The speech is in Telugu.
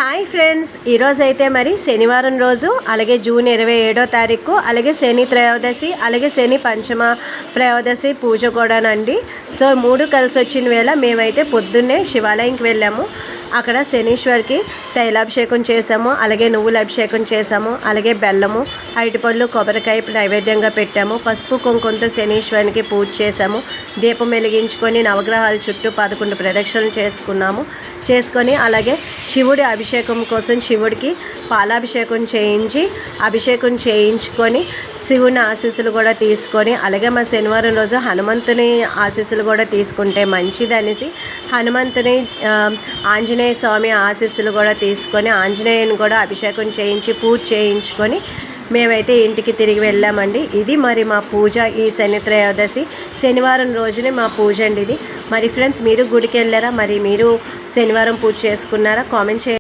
హాయ్ ఫ్రెండ్స్, ఈరోజైతే మరి శనివారం రోజు, అలాగే జూన్ 27వ తారీఖు, అలాగే శని త్రయోదశి, అలాగే శని పంచమ త్రయోదశి పూజ కూడానండి. సో 3 కలిసి వచ్చిన వేళ మేమైతే పొద్దున్నే శివాలయంకి వెళ్ళాము. అక్కడ శనీశ్వర్కి తైలాభిషేకం చేసాము, అలాగే నువ్వుల అభిషేకం చేసాము, అలాగే బెల్లము, అరటిపళ్ళు, కొబ్బరికాయ నైవేద్యంగా పెట్టాము. పసుపు కుంకుమతో శనీశ్వరునికి పూజ చేసాము. దీపం వెలిగించుకొని నవగ్రహాల చుట్టూ 11 ప్రదక్షిణలు చేసుకొని అలాగే శివుడి అభిషేకం కోసం శివుడికి పాలాభిషేకం చేయించుకొని శివుని ఆశీస్సులు కూడా తీసుకొని, అలాగే మా శనివారం రోజు హనుమంతుని ఆశీస్సులు కూడా తీసుకుంటే మంచిదనేసి హనుమంతుని ఆంజనేయ స్వామి ఆశీస్సులు కూడా తీసుకొని ఆంజనేయుని కూడా అభిషేకం పూజ చేయించుకొని మేమైతే ఇంటికి తిరిగి వెళ్ళామండి. ఇది మరి మా పూజ, ఈ శని త్రయోదశి శనివారం రోజునే మా పూజ అండి ఇది. మరి ఫ్రెండ్స్, మీరు గుడికి వెళ్ళారా? మరి మీరు శనివారం పూజ చేసుకున్నారా? కామెంట్ చేయండి.